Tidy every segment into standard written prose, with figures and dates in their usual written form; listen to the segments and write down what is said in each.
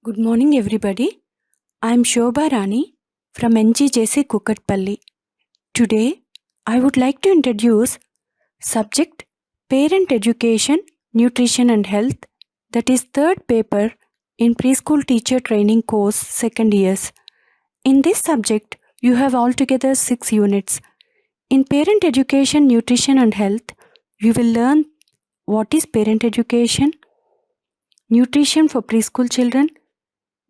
Good morning, everybody. I am Shobha Rani from NGJC Kukatpalli. Today, I would like to introduce subject Parent Education, Nutrition and Health, that is third paper in Preschool Teacher Training course second years. In this subject, you have altogether 6 units. In Parent Education, Nutrition and Health, you will learn what is parent education, nutrition for preschool children,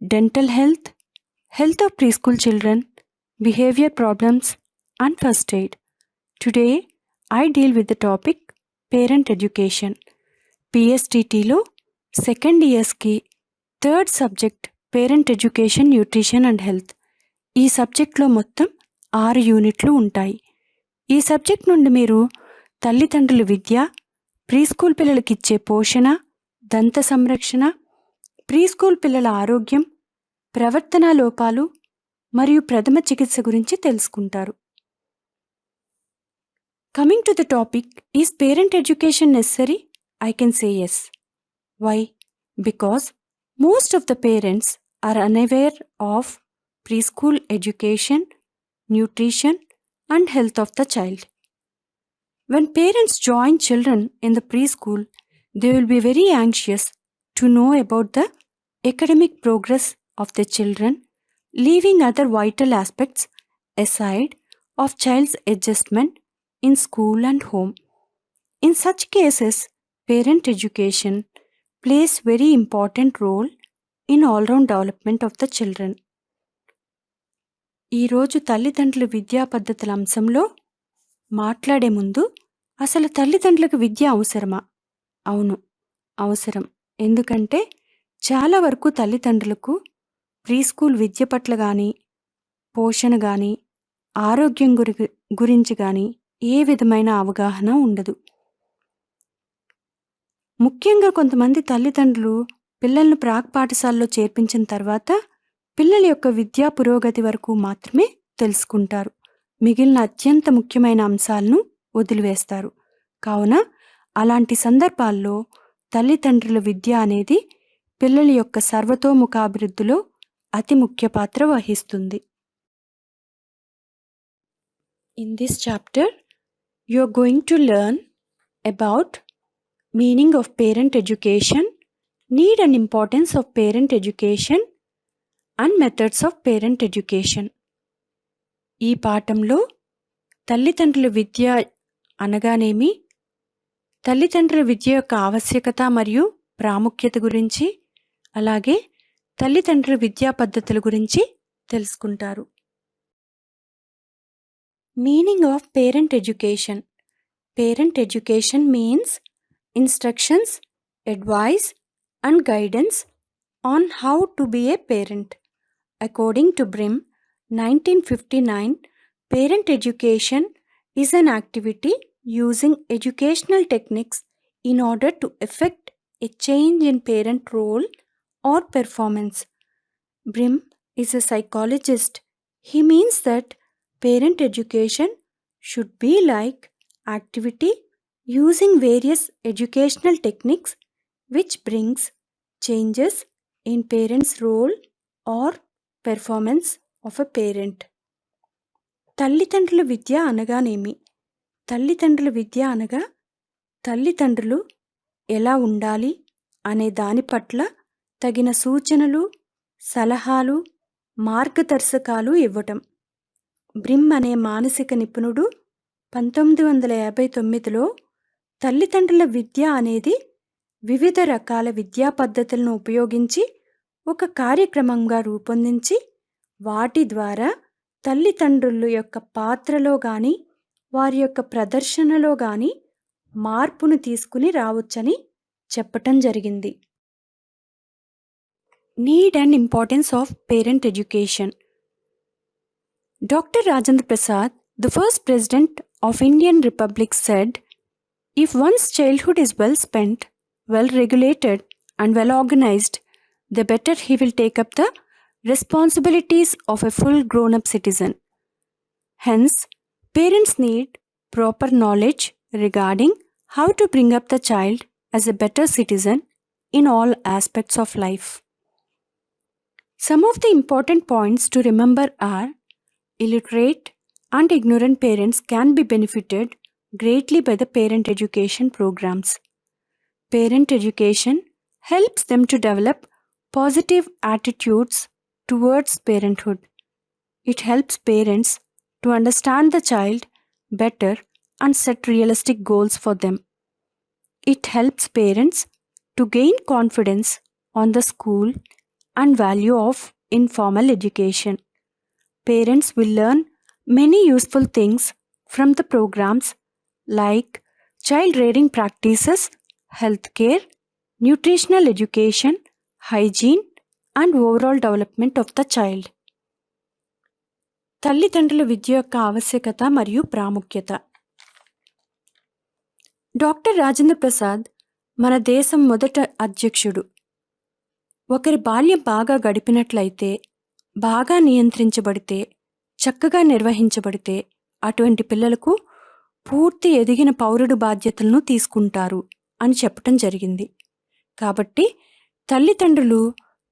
dental health, health of preschool children, behavior problems, and first aid. Today, I deal with the topic parent education. PSTTలో second ఇయర్స్కి third subject parent education, nutrition and health. ఈ సబ్జెక్ట్లో మొత్తం 6 యూనిట్లు ఉంటాయి. ఈ subject నుండి మీరు తల్లిదండ్రుల విద్య, ప్రీస్కూల్ పిల్లలకి ఇచ్చే పోషణ, దంత సంరక్షణ, ప్రీస్కూల్ పిల్లల ఆరోగ్యం, ప్రవర్తనా లోపాలు మరియు ప్రథమ చికిత్స గురించి తెలుసుకుంటారు. Coming to the topic, is parent education necessary? I can say yes. Why? Because most of the parents are unaware of preschool education, nutrition, and health of the child. When parents join children in the preschool, they will be very anxious to know about the academic progress of the children, leaving other vital aspects aside of child's adjustment in school and home. In such cases, parent education plays very important role in all-round development of the children. ఈరోజు తల్లిదండ్రుల విద్యా పద్ధతుల అంశంలో మాట్లాడే ముందు అసలు తల్లిదండ్రులకు విద్య అవసరమా? అవును, అవసరం. ఎందుకంటే చాలా వరకు తల్లిదండ్రులకు ప్రీస్కూల్ విద్య పట్ల కానీ, పోషణ కానీ, ఆరోగ్యం గురించి కానీ ఏ విధమైన అవగాహన ఉండదు. ముఖ్యంగా కొంతమంది తల్లిదండ్రులు పిల్లలను ప్రాక్ పాఠశాలలో చేర్పించిన తర్వాత పిల్లల యొక్క విద్యా పురోగతి వరకు మాత్రమే తెలుసుకుంటారు. మిగిలిన అత్యంత ముఖ్యమైన అంశాలను వదిలివేస్తారు. కావున అలాంటి సందర్భాల్లో తల్లిదండ్రుల విద్య అనేది పిల్లల యొక్క సర్వతోముఖాభివృద్ధిలో అతి ముఖ్య పాత్ర వహిస్తుంది. In this chapter, you are going to learn about meaning of parent education, need and importance of parent education, and methods of parent education. ఈ పాఠంలో తల్లిదండ్రుల విద్య అనగానేమి, తల్లిదండ్రుల విద్య యొక్క ఆవశ్యకత మరియు ప్రాముఖ్యత గురించి, అలాగే తల్లిదండ్రుల విద్యా పద్ధతుల గురించి తెలుసుకుంటారు. Meaning of parent education. Parent education means instructions, advice, and guidance on how to be a parent. According to Brim, 1959, parent education is an activity using educational techniques in order to effect a change in parent role or performance. Brim is a psychologist. He means that parent education should be like activity using various educational techniques which brings changes in parents' role or performance of a parent. తల్లిదండ్రుల విద్య అనగానేమి? తల్లిదండ్రుల విద్య అనగా తల్లిదండ్రులు ఎలా ఉండాలి అనే దాని పట్ల తగిన సూచనలు, సలహాలు, మార్గదర్శకాలు ఇవ్వటం. బ్రిమ్ అనే మానసిక నిపుణుడు 1959లో తల్లిదండ్రుల విద్య అనేది వివిధ రకాల విద్యా పద్ధతులను ఉపయోగించి ఒక కార్యక్రమంగా రూపొందించి వాటి ద్వారా తల్లిదండ్రుల యొక్క పాత్రలో కానీ వారి యొక్క ప్రదర్శనలో కానీ మార్పును తీసుకుని రావచ్చని చెప్పటం జరిగింది. Need and importance of parent education. Doctor Rajendra Prasad, the first president of Indian Republic, said, "If one's childhood is well spent, well regulated, and well organized, the better he will take up the responsibilities of a full grown-up citizen." Hence, parents need proper knowledge regarding how to bring up the child as a better citizen in all aspects of life. Some of the important points to remember are illiterate and ignorant parents can be benefited greatly by the parent education programs. Parent education helps them to develop positive attitudes towards parenthood. It helps parents to understand the child better and set realistic goals for them. It helps parents to gain confidence on the school and value of informal education. Parents will learn many useful things from the programs like child rearing practices, healthcare, nutritional education, hygiene, and overall development of the child. తల్లిదండ్రుల విద్య యొక్క ఆవశ్యకత మరియు ప్రాముఖ్యత. Doctor Rajendra Prasad మన దేశం మొదట అధ్యక్షుడు. ఒకరి బాల్యం బాగా గడిపినట్లయితే, బాగా నియంత్రించబడితే, చక్కగా నిర్వహించబడితే అటువంటి పిల్లలకు పూర్తి ఎదిగిన పౌరుడు బాధ్యతలను తీసుకుంటారు అని చెప్పటం జరిగింది. కాబట్టి తల్లిదండ్రులు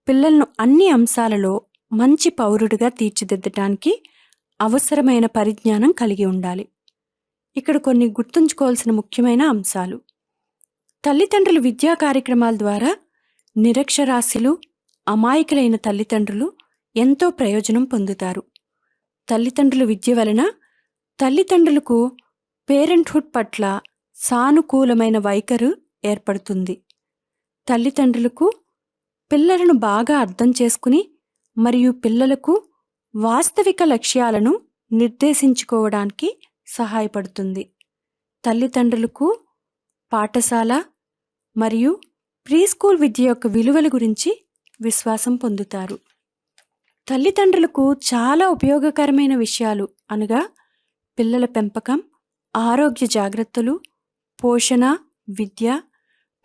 పిల్లలను అన్ని అంశాలలో మంచి పౌరుడిగా తీర్చిదిద్దడానికి అవసరమైన పరిజ్ఞానం కలిగి ఉండాలి. ఇక్కడ కొన్ని గుర్తుంచుకోవాల్సిన ముఖ్యమైన అంశాలు. తల్లిదండ్రులు విద్యా కార్యక్రమాల ద్వారా నిరక్షరాస్యులు, అమాయకులైన తల్లిదండ్రులు ఎంతో ప్రయోజనం పొందుతారు. తల్లిదండ్రుల విద్య వలన తల్లిదండ్రులకు పేరెంట్హుడ్ పట్ల సానుకూలమైన వైఖరి ఏర్పడుతుంది. తల్లిదండ్రులకు పిల్లలను బాగా అర్థం చేసుకుని మరియు పిల్లలకు వాస్తవిక లక్ష్యాలను నిర్దేశించుకోవడానికి సహాయపడుతుంది. తల్లిదండ్రులకు పాఠశాల మరియు ప్రీస్కూల్ విద్య యొక్క విలువల గురించి విశ్వాసం పొందుతారు. తల్లిదండ్రులకు చాలా ఉపయోగకరమైన విషయాలు అనగా పిల్లల పెంపకం, ఆరోగ్య జాగ్రత్తలు, పోషణ, విద్య,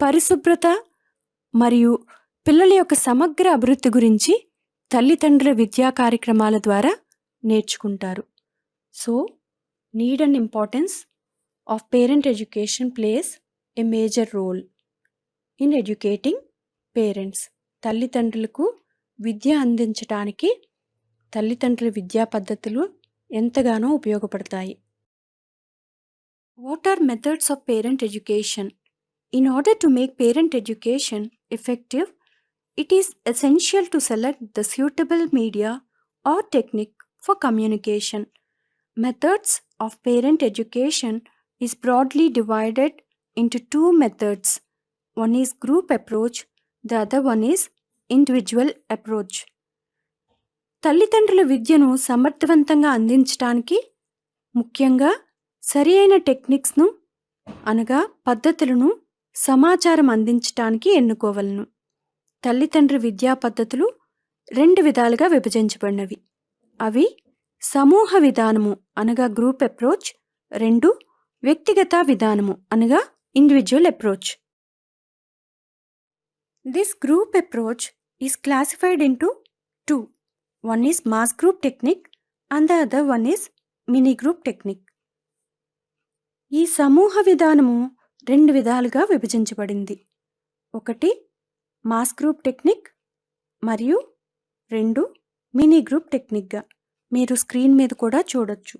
పరిశుభ్రత మరియు పిల్లల యొక్క సమగ్ర అభివృద్ధి గురించి తల్లిదండ్రుల విద్యా కార్యక్రమాల ద్వారా నేర్చుకుంటారు. So, need and importance of parent education plays a major role in educating parents. తల్లిదండ్రులకు విద్య అందించడానికి తల్లిదండ్రుల విద్యా పద్ధతులు ఎంతగానో ఉపయోగపడతాయి. What are methods of parent education? In order to make parent education effective, it is essential to select the suitable media or technique for communication. Methods of parent education is broadly divided into two methods. One is group approach, the other one is individual approach. తల్లిదండ్రుల విద్యను సమర్థవంతంగా అందించడానికి ముఖ్యంగా సరి అయిన టెక్నిక్స్ను అనగా పద్ధతులను సమాచారం అందించడానికి ఎన్నుకోవలను. తల్లిదండ్రుల విద్యా పద్ధతులు 2 విధాలుగా విభజించబడినవి. అవి సమూహ విధానము అనగా గ్రూప్ అప్రోచ్, 2 వ్యక్తిగత విధానము అనగా individual approach. This group approach is classified into 2. One is mass group technique and the other one is mini group technique. ఈ సమూహ విధానము 2 విధాలుగా విభజించబడింది. 1 మాస్ గ్రూప్ టెక్నిక్ మరియు 2 మినీ గ్రూప్ టెక్నిక్గా మీరు స్క్రీన్ మీద కూడా చూడొచ్చు.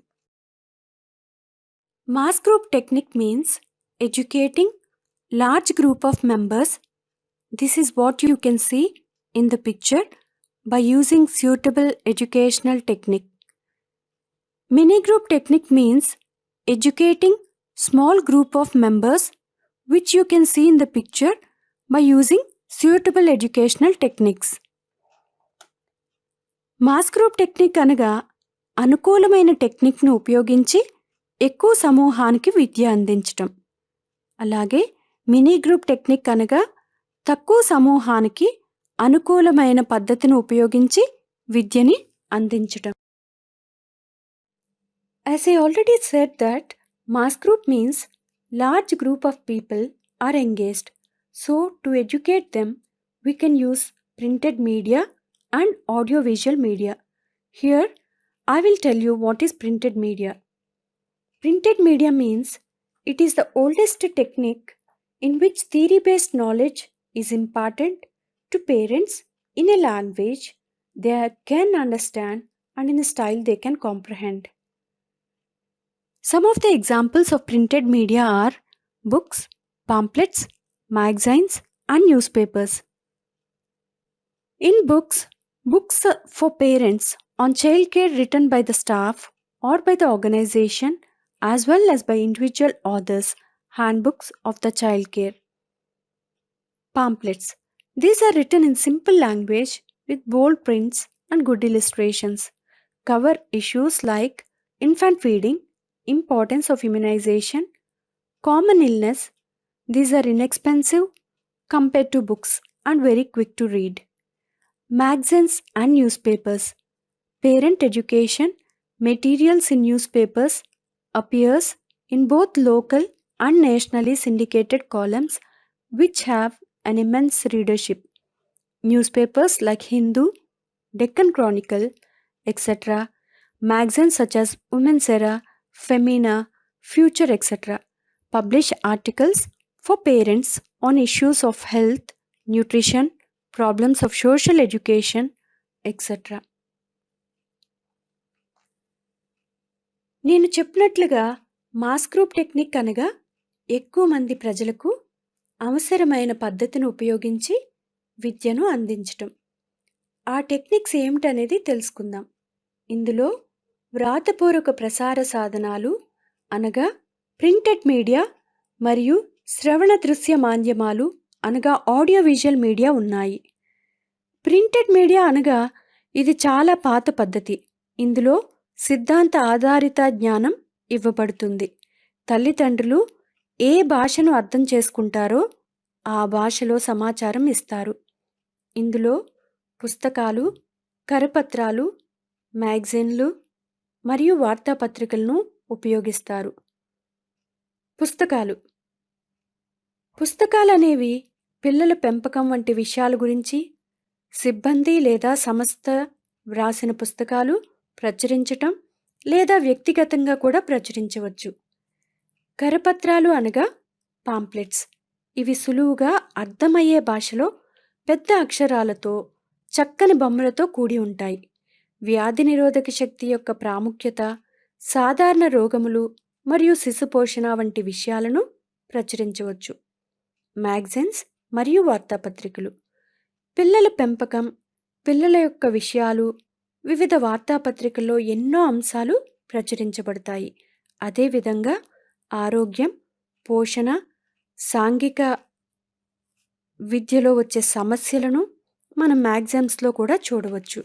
Mass group technique means educating large group of members. This is what you can see in the picture by using suitable educational technique. Mini group technique means educating small group of members which you can see in the picture by using suitable educational techniques. Mass group technique అనగా అనుకూలమైన టెక్నిక్ను ఉపయోగించి ఎక్కువ సమూహానికి విద్య అందించటం. అలాగే mini group technique అనగా తక్కువ సమూహానికి అనుకూలమైన పద్ధతిని ఉపయోగించి విద్యని అందించటం. As I already said that mass group means large group of people are engaged. So to educate them, we can use printed media and audiovisual media. Here, I will tell you what is printed media. Printed media means it is the oldest technique in which theory-based knowledge is imparted to parents in a language they can understand and in a style they can comprehend. Some of the examples of printed media are books, pamphlets, magazines, and newspapers. In books for parents on childcare written by the staff or by the organization as well as by individual authors, handbooks of the childcare. Pamphlets. These are written in simple language with bold prints and good illustrations. Cover issues like infant feeding, importance of immunization, common illness. These are inexpensive compared to books and very quick to read. Magazines and newspapers. Parent education materials in newspapers appears in both local and nationally syndicated columns which have an immense readership. Newspapers like Hindu, Deccan Chronicle, etc. Magazines such as Women's Era, Femina, Future, etc. publish articles for parents on issues of health, nutrition, problems of social education, etc. నేను చెప్పినట్లుగా mass group technique అనగా ఎక్కువ మంది ప్రజలకు అవసరమైన పద్ధతిని ఉపయోగించి విద్యను అందించటం. ఆ టెక్నిక్స్ ఏమిటనేది తెలుసుకుందాం. ఇందులో వ్రాతపూర్వక ప్రసార సాధనాలు అనగా ప్రింటెడ్ మీడియా మరియు శ్రవణ దృశ్య మాధ్యమాలు అనగా ఆడియో విజువల్ మీడియా ఉన్నాయి. ప్రింటెడ్ మీడియా అనగా ఇది చాలా పాత పద్ధతి. ఇందులో సిద్ధాంత ఆధారిత జ్ఞానం ఇవ్వబడుతుంది. తల్లిదండ్రులు ఏ భాషను అర్థం చేసుకుంటారో ఆ భాషలో సమాచారం ఇస్తారు. ఇందులో పుస్తకాలు, కరపత్రాలు, మ్యాగజైన్లు మరియు వార్తాపత్రికలను ఉపయోగిస్తారు. పుస్తకాలనేవి పిల్లల పెంపకం వంటి విషయాల గురించి సిబ్బంది లేదా సంస్థ వ్రాసిన పుస్తకాలు ప్రచురించటం లేదా వ్యక్తిగతంగా కూడా ప్రచురించవచ్చు. కరపత్రాలు అనగా పాంప్లెట్స్. ఇవి సులువుగా అర్థమయ్యే భాషలో పెద్ద అక్షరాలతో చక్కని బొమ్మలతో కూడి ఉంటాయి. వ్యాధి నిరోధక శక్తి యొక్క ప్రాముఖ్యత, సాధారణ రోగములు మరియు శిశు పోషణ వంటి విషయాలను ప్రచురించవచ్చు. మ్యాగజైన్స్ మరియు వార్తాపత్రికలు. పిల్లల పెంపకం, పిల్లల యొక్క విషయాలు వివిధ వార్తాపత్రికల్లో ఎన్నో అంశాలు ప్రచురించబడతాయి. అదేవిధంగా ఆరోగ్యం, పోషణ, సాంఘిక విద్యలో వచ్చే సమస్యలను మనం మ్యాగజైన్స్లో కూడా చూడవచ్చు.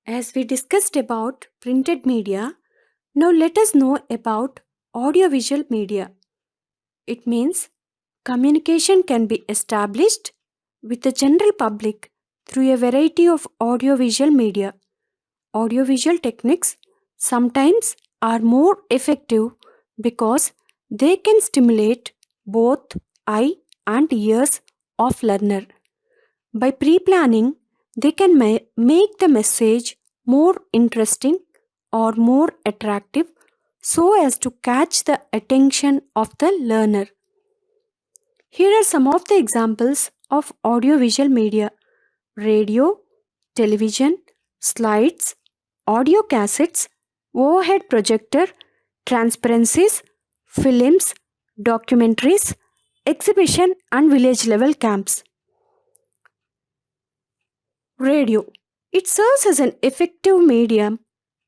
As we discussed about printed media, now let us know about audiovisual media. It means communication can be established with the general public through a variety of audiovisual media. Audiovisual techniques sometimes are more effective because they can stimulate both eye and ears of learner. By pre-planning, they can make the message more interesting or more attractive so as to catch the attention of the learner. Here are some of the examples of audiovisual media: radio, television, slides, audio cassettes, overhead projector, transparencies, films, documentaries, exhibition and village level camps. Radio. It serves as an effective medium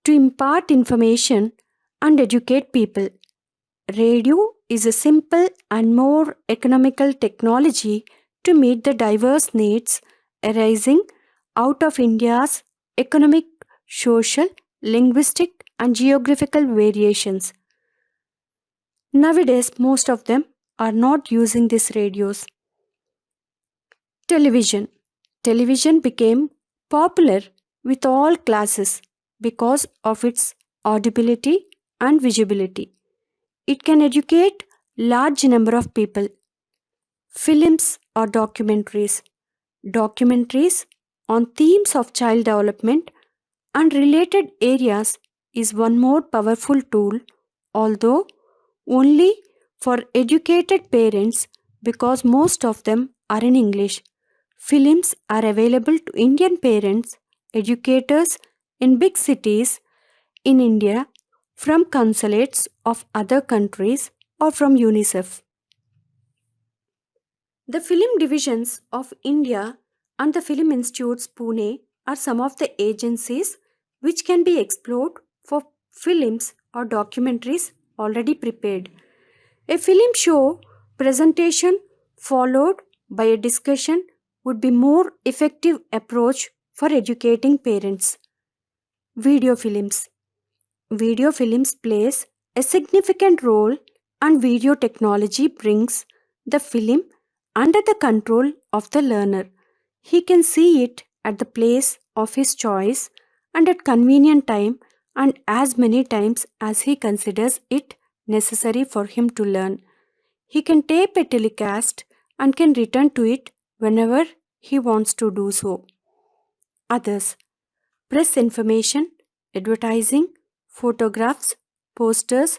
to impart information and educate people. Radio is a simple and more economical technology to meet the diverse needs arising out of India's economic, social, linguistic, and geographical variations. Nowadays, most of them are not using these radios. Television. Television became popular with all classes because of its audibility and visibility. It can educate large number of people. Films or documentaries. Documentaries on themes of child development and related areas is one more powerful tool, although only for educated parents because most of them are in English. Films are available to Indian parents, educators in big cities in India from consulates of other countries or from UNICEF. The film divisions of India and the Film Institutes Pune are some of the agencies which can be explored for films or documentaries already prepared. A film show presentation followed by a discussion would be more effective approach for educating parents. Video films. Video films plays a significant role and video technology brings the film under the control of the learner. He can see it at the place of his choice and at convenient time and as many times as he considers it necessary for him to learn. He can tape a telecast and can return to it whenever he wants to do so. Others. Press information, advertising, photographs, posters,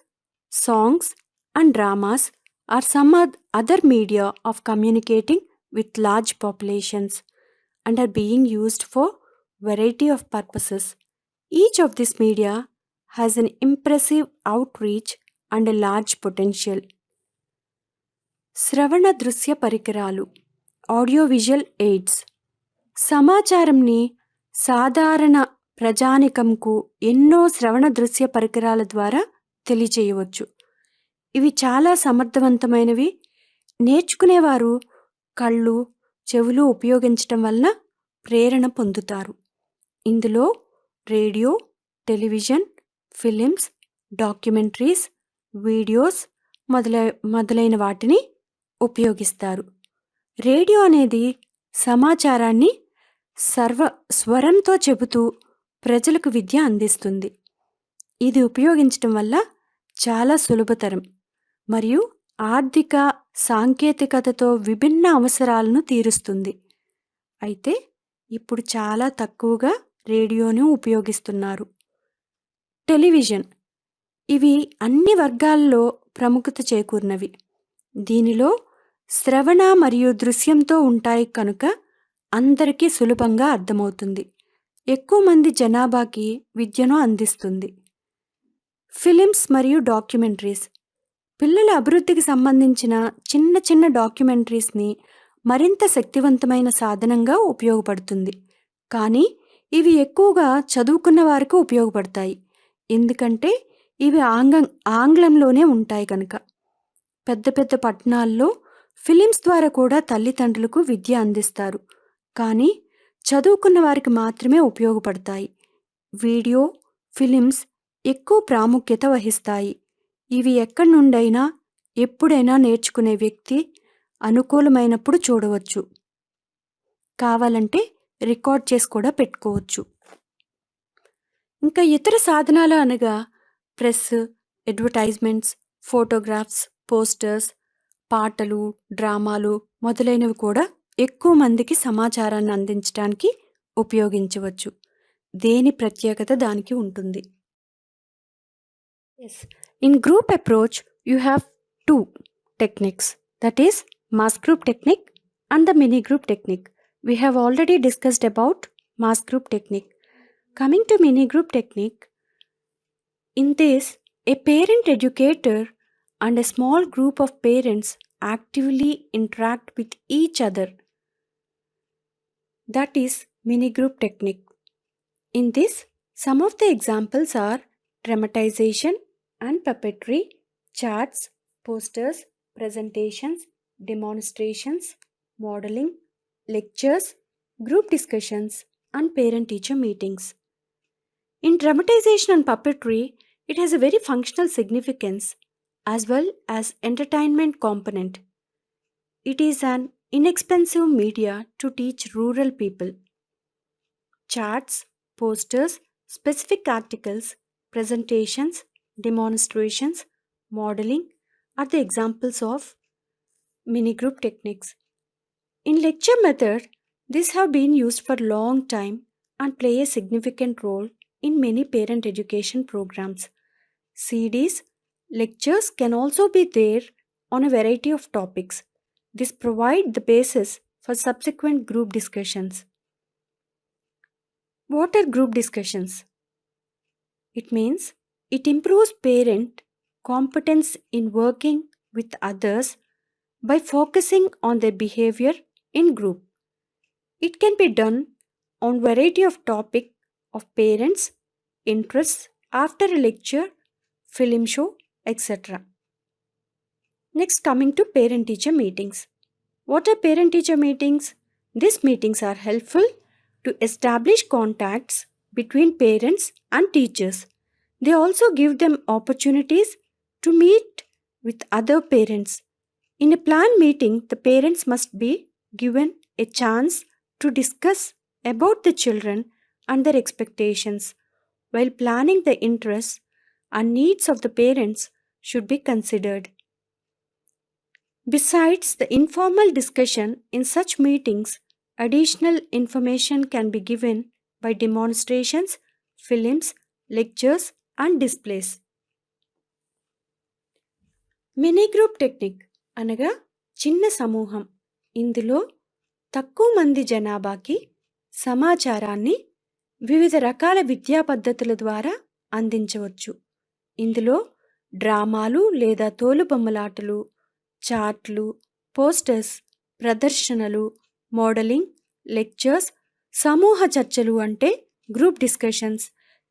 songs, and dramas are some other media of communicating with large populations and are being used for variety of purposes. Each of these media has an impressive outreach and a large potential. శ్రవణ దృశ్య పరికరాలు audio visual AIDS సమాచారంని సాధారణ ప్రజానికంకు ఎన్నో శ్రవణ దృశ్య పరికరాల ద్వారా తెలియచేయవచ్చు. ఇవి చాలా సమర్థవంతమైనవి. నేర్చుకునేవారు కళ్ళు చెవులు ఉపయోగించటం వలన ప్రేరణ పొందుతారు. ఇందులో radio, television, films, documentaries, videos మొదలైన వాటిని ఉపయోగిస్తారు. రేడియో అనేది సమాచారాన్ని స్వరంతో చెబుతూ ప్రజలకు విద్య అందిస్తుంది. ఇది ఉపయోగించటం వల్ల చాలా సులభతరం మరియు ఆర్థిక సాంకేతికతతో విభిన్న అవసరాలను తీరుస్తుంది. అయితే ఇప్పుడు చాలా తక్కువగా రేడియోను ఉపయోగిస్తున్నారు. టెలివిజన్ ఇవి అన్ని వర్గాల్లో ప్రముఖత చేకూరినవి. దీనిలో శ్రవణ మరియు దృశ్యంతో ఉంటాయి కనుక అందరికీ సులభంగా అర్థమవుతుంది. ఎక్కువ మంది జనాభాకి విద్యను అందిస్తుంది. ఫిలిమ్స్ మరియు డాక్యుమెంటరీస్ పిల్లల అభివృద్ధికి సంబంధించిన చిన్న చిన్న డాక్యుమెంటరీస్ని మరింత శక్తివంతమైన సాధనంగా ఉపయోగపడుతుంది. కానీ ఇవి ఎక్కువగా చదువుకున్న వారికి ఉపయోగపడతాయి. ఎందుకంటే ఇవి ఆంగ్లంలోనే ఉంటాయి కనుక. పెద్ద పెద్ద పట్టణాల్లో ఫిలిమ్స్ ద్వారా కూడా తల్లిదండ్రులకు విద్య అందిస్తారు. కానీ చదువుకున్న వారికి మాత్రమే ఉపయోగపడతాయి. వీడియో, ఫిలిమ్స్ ఎక్కువ ప్రాముఖ్యత వహిస్తాయి. ఇవి ఎక్కడి నుండైనా ఎప్పుడైనా నేర్చుకునే వ్యక్తి అనుకూలమైనప్పుడు చూడవచ్చు. కావాలంటే రికార్డ్ చేసి కూడా పెట్టుకోవచ్చు. ఇంకా ఇతర సాధనాలు అనగా ప్రెస్, అడ్వర్టైజ్మెంట్స్, ఫోటోగ్రాఫ్స్, పోస్టర్స్, పాటలు, డ్రామాలు మొదలైనవి కూడా ఎక్కువ మందికి సమాచారాన్ని అందించడానికి ఉపయోగించవచ్చు. దేని ప్రత్యేకత దానికి ఉంటుంది. In group approach, you have two techniques, that is mass group technique and the mini group technique. We have already discussed about mass group technique. Coming to mini group technique, in this, a parent educator and a small group of parents actively interact with each other. That is mini group technique. In this, some of the examples are dramatization and puppetry, charts, posters, presentations, demonstrations, modeling, lectures, group discussions, and parent-teacher meetings. In dramatization and puppetry, it has a very functional significance as well as entertainment component. It is an inexpensive media to teach rural people. Charts, posters, specific articles, presentations, demonstrations, modeling are the examples of mini group techniques. In lecture method, these have been used for a long time and play a significant role in many parent education programs. CDs, lectures can also be there on a variety of topics. This provides the basis for subsequent group discussions. What are group discussions? It means it improves parent competence in working with others by focusing on their behavior in group. It can be done on variety of topic of parents' interests after a lecture, film show, etc. Next, coming to parent-teacher meetings. What are parent-teacher meetings? These meetings are helpful to establish contacts between parents and teachers. They also give them opportunities to meet with other parents. In a planned meeting, the parents must be given a chance to discuss about the children and their expectations, while planning the interests and needs of the parents should be considered. Besides the informal discussion in such meetings, additional information can be given by demonstrations, films, lectures, and displays. Mini group technique అనగా చిన్న సమూహం. ఇందులో తక్కువ మంది జనాభాకి సమాచారాన్ని వివిధ రకాల విద్యా పద్ధతుల ద్వారా అందించవచ్చు. ఇందులో డ్రామాలు లేదా తోలుబొమ్మలాటలు, చార్ట్లు, పోస్టర్స్, ప్రదర్శనలు, మోడలింగ్, లెక్చర్స్, సమూహ చర్చలు అంటే గ్రూప్ డిస్కషన్స్,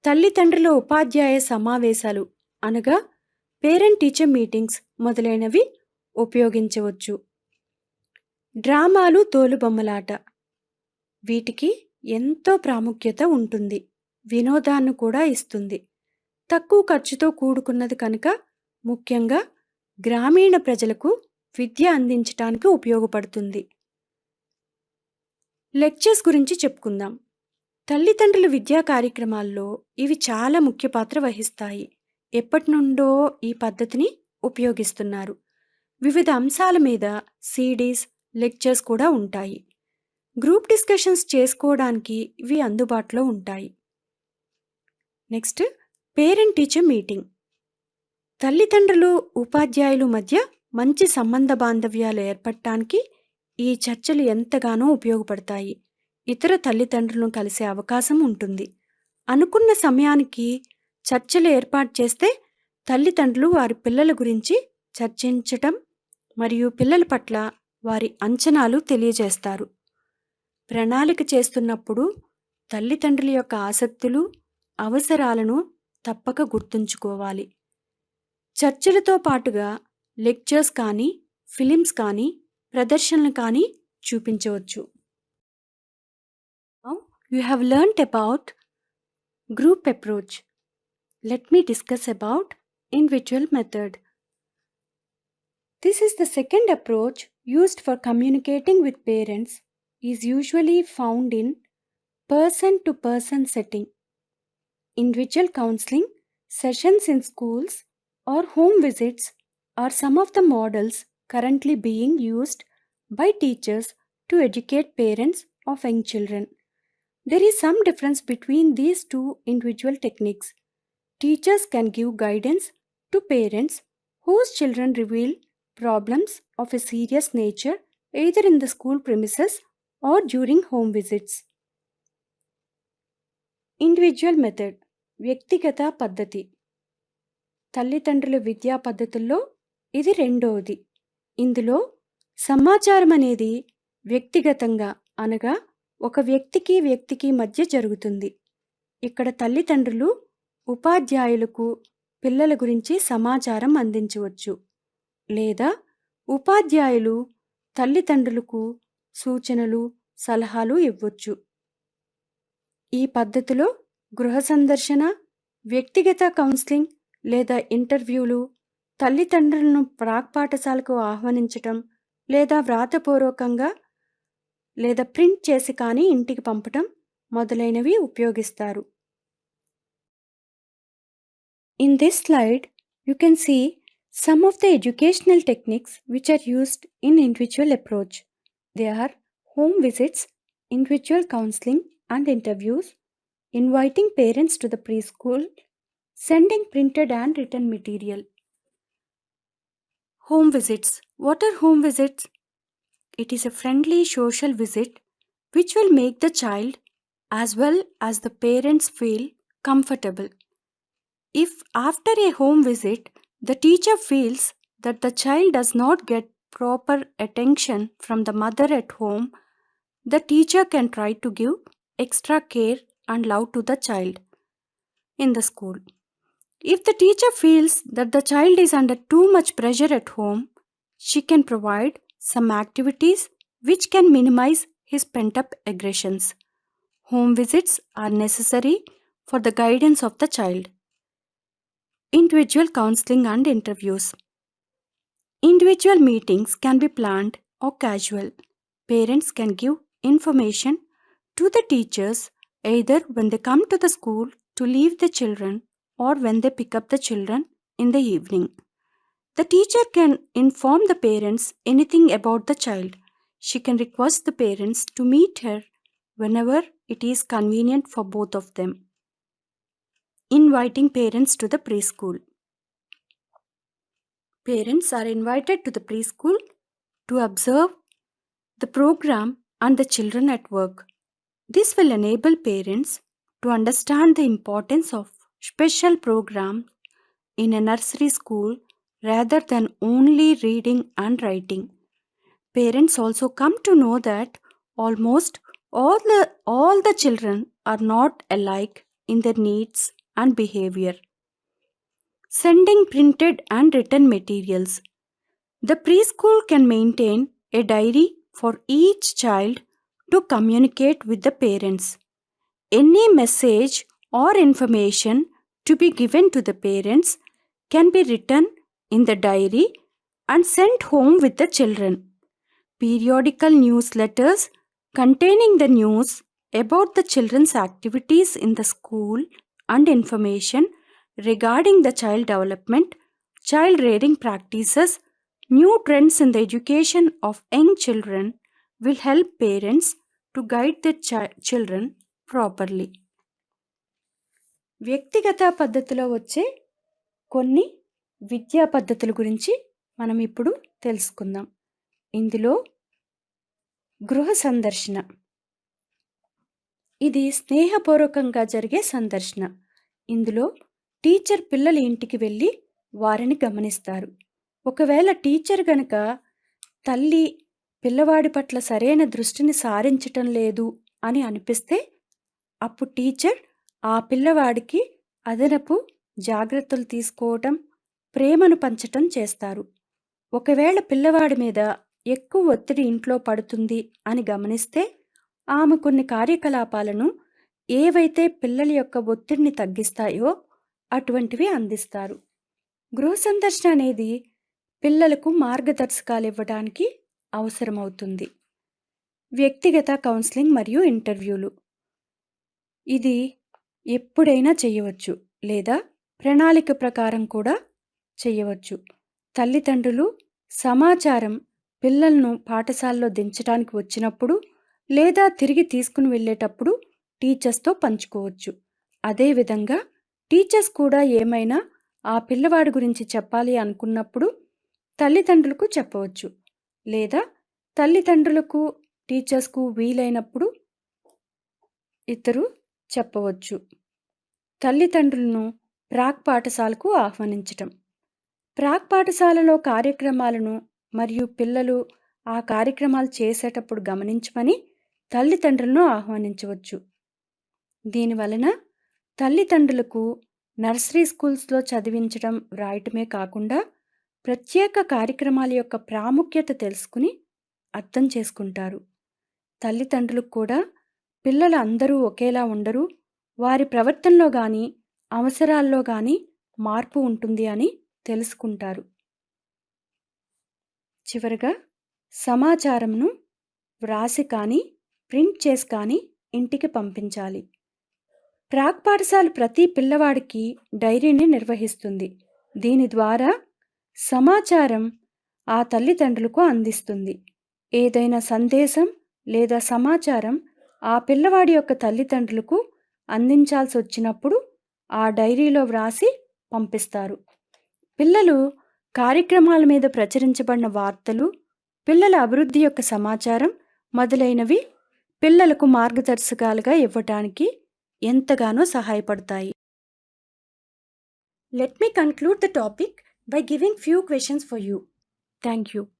తల్లిదండ్రుల ఉపాధ్యాయ సమావేశాలు అనగా పేరెంట్ టీచర్ మీటింగ్స్ మొదలైనవి ఉపయోగించవచ్చు. డ్రామాలు, తోలుబొమ్మలాట వీటికి ఎంతో ప్రాముఖ్యత ఉంటుంది. వినోదాన్ని కూడా ఇస్తుంది. తక్కువ ఖర్చుతో కూడుకున్నది కనుక ముఖ్యంగా గ్రామీణ ప్రజలకు విద్య అందించడానికి ఉపయోగపడుతుంది. లెక్చర్స్ గురించి చెప్పుకుందాం. తల్లిదండ్రుల విద్యా కార్యక్రమాల్లో ఇవి చాలా ముఖ్య పాత్ర వహిస్తాయి. ఎప్పటి నుండో ఈ పద్ధతిని ఉపయోగిస్తున్నారు. వివిధ అంశాల మీద సీడీస్, లెక్చర్స్ కూడా ఉంటాయి. గ్రూప్ డిస్కషన్స్ చేసుకోవడానికి ఇవి అందుబాటులో ఉంటాయి. Next, parent teacher meeting. తల్లిదండ్రులు, ఉపాధ్యాయులు మధ్య మంచి సంబంధ బాంధవ్యాలు ఏర్పడటానికి ఈ చర్చలు ఎంతగానో ఉపయోగపడతాయి. ఇతర తల్లిదండ్రులను కలిసే అవకాశం ఉంటుంది. అనుకున్న సమయానికి చర్చలు ఏర్పాటు చేస్తే తల్లిదండ్రులు వారి పిల్లల గురించి చర్చించటం మరియు పిల్లల పట్ల వారి అంచనాలు తెలియజేస్తారు. ప్రణాళిక చేస్తున్నప్పుడు తల్లిదండ్రుల యొక్క ఆసక్తులు, అవసరాలను తప్పక గుర్తుంచుకోవాలి. చర్చలతో పాటుగా లెక్చర్స్ కానీ, ఫిలిమ్స్ కానీ, ప్రదర్శనలు కానీ చూపించవచ్చు. Now you have learnt about group approach. Let me discuss about individual method. This is the second approach used for communicating with parents, is usually found in person-to-person setting. Individual counseling, sessions in schools, or home visits are some of the models currently being used by teachers to educate parents of young children. There is some difference between these two individual techniques. Teachers can give guidance to parents whose children reveal problems of a serious nature either in the school premises or during home visits. Individual method, వ్యక్తిగత పద్ధతి. తల్లిదండ్రుల విద్యా పద్ధతుల్లో ఇది రెండవది. ఇందులో సమాచారం అనేది వ్యక్తిగతంగా అనగా ఒక వ్యక్తికి మధ్య జరుగుతుంది. ఇక్కడ తల్లిదండ్రులు ఉపాధ్యాయులకు పిల్లల గురించి సమాచారం అందించవచ్చు, లేదా ఉపాధ్యాయులు తల్లిదండ్రులకు సూచనలు, సలహాలు ఇవ్వచ్చు. ఈ పద్ధతిలో గృహ సందర్శన, వ్యక్తిగత కౌన్సిలింగ్ లేదా ఇంటర్వ్యూలు, తల్లిదండ్రులను ప్రాక్ పాఠశాలకు ఆహ్వానించటం లేదా వ్రాతపూర్వకంగా లేదా ప్రింట్ చేసి కానీ ఇంటికి పంపటం మొదలైనవి ఉపయోగిస్తారు. In this slide, you can see some of the educational techniques which are used in individual approach. They are home visits, individual counseling and interviews, inviting parents to the preschool, sending printed and written material. Home visits. What are home visits? It is a friendly social visit which will make the child as well as the parents feel comfortable. If after a home visit the teacher feels that the child does not get proper attention from the mother at home, the teacher can try to give extra care and love to the child in the school. If the teacher feels that the child is under too much pressure at home, she can provide some activities which can minimize his pent up aggressions. Home visits are necessary for the guidance of the child. Individual counseling and interviews. Individual meetings can be planned or casual. Parents can give information to the teachers either when they come to the school to leave the children or when they pick up the children in the evening. The teacher can inform the parents anything about the child. She can request the parents to meet her whenever it is convenient for both of them. Inviting parents to the preschool. Parents are invited to the preschool to observe the program and the children at work. This will enable parents to understand the importance of special programs in a nursery school rather than only reading and writing. Parents also come to know that almost all the children are not alike in their needs and behavior. Sending printed and written materials. The preschool can maintain a diary for each child to communicate with the parents. Any message or information to be given to the parents can be written in the diary and sent home with the children. Periodical newsletters containing the news about the children's activities in the school and information regarding the child development, child rearing practices, new trends in the education of young children will help parents to guide their children properly. వ్యక్తిగత పద్ధతిలో వచ్చే కొన్ని విద్యా పద్ధతుల గురించి మనం ఇప్పుడు తెలుసుకుందాం. ఇందులో గృహ సందర్శన. ఇది స్నేహపూర్వకంగా జరిగే సందర్శన. ఇందులో టీచర్ పిల్లల ఇంటికి వెళ్ళి వారిని గమనిస్తారు. ఒకవేళ టీచర్ గనక తల్లి పిల్లవాడి పట్ల సరైన దృష్టిని సారించటం లేదు అని అనిపిస్తే అప్పుడు టీచర్ ఆ పిల్లవాడికి అదనపు జాగ్రత్తలు తీసుకోవటం, ప్రేమను పంచటం చేస్తారు. ఒకవేళ పిల్లవాడి మీద ఎక్కువ ఒత్తిడి ఇంట్లో పడుతుంది అని గమనిస్తే ఆమె కొన్ని కార్యకలాపాలను ఏవైతే పిల్లల యొక్క ఒత్తిడిని తగ్గిస్తాయో అటువంటివి అందిస్తారు. గృహ సందర్శన అనేది పిల్లలకు మార్గదర్శకాలు ఇవ్వడానికి అవసరమవుతుంది. వ్యక్తిగత కౌన్సిలింగ్ మరియు ఇంటర్వ్యూలు. ఇది ఎప్పుడైనా చేయవచ్చు లేదా ప్రణాళిక ప్రకారం కూడా చేయవచ్చు. తల్లిదండ్రులు సమాచారం పిల్లలను పాఠశాలలో దించడానికి వచ్చినప్పుడు లేదా తిరిగి తీసుకుని వెళ్ళేటప్పుడు టీచర్స్తో పంచుకోవచ్చు. అదేవిధంగా టీచర్స్ కూడా ఏమైనా ఆ పిల్లవాడి గురించి చెప్పాలి అనుకున్నప్పుడు తల్లిదండ్రులకు చెప్పవచ్చు లేదా తల్లిదండ్రులకు టీచర్స్కు వీలైనప్పుడు ఇద్దరు చెప్పవచ్చు. తల్లిదండ్రులను ప్రాక్ పాఠశాలకు ఆహ్వానించటం. ప్రాక్ పాఠశాలలో కార్యక్రమాలను మరియు పిల్లలు ఆ కార్యక్రమాలు చేసేటప్పుడు గమనించమని తల్లిదండ్రులను ఆహ్వానించవచ్చు. దీనివలన తల్లిదండ్రులకు నర్సరీ స్కూల్స్లో చదివించడం, వ్రాయటమే కాకుండా ప్రత్యేక కార్యక్రమాల యొక్క ప్రాముఖ్యత తెలుసుకుని అర్థం చేసుకుంటారు. తల్లిదండ్రులకు కూడా పిల్లలు అందరూ ఒకేలా ఉండరు, వారి ప్రవర్తనలో కానీ అవసరాల్లో కానీ మార్పు ఉంటుంది అని తెలుసుకుంటారు. చివరగా సమాచారంను వ్రాసి కానీ ప్రింట్ చేసి కానీ ఇంటికి పంపించాలి. ప్రాక్ పాఠశాల ప్రతి పిల్లవాడికి డైరీని నిర్వహిస్తుంది. దీని ద్వారా సమాచారం ఆ తల్లిదండ్రులకు అందిస్తుంది. ఏదైనా సందేశం లేదా సమాచారం ఆ పిల్లవాడి యొక్క తల్లిదండ్రులకు అందించాల్సి వచ్చినప్పుడు ఆ డైరీలో వ్రాసి పంపిస్తారు. పిల్లలు కార్యక్రమాల మీద ప్రచురించబడిన వార్తలు, పిల్లల అభివృద్ధి యొక్క సమాచారం మొదలైనవి పిల్లలకు మార్గదర్శకాలుగా ఇవ్వటానికి ఎంతగానో సహాయపడతాయి. Let me conclude the topic by giving few questions for you. Thank you.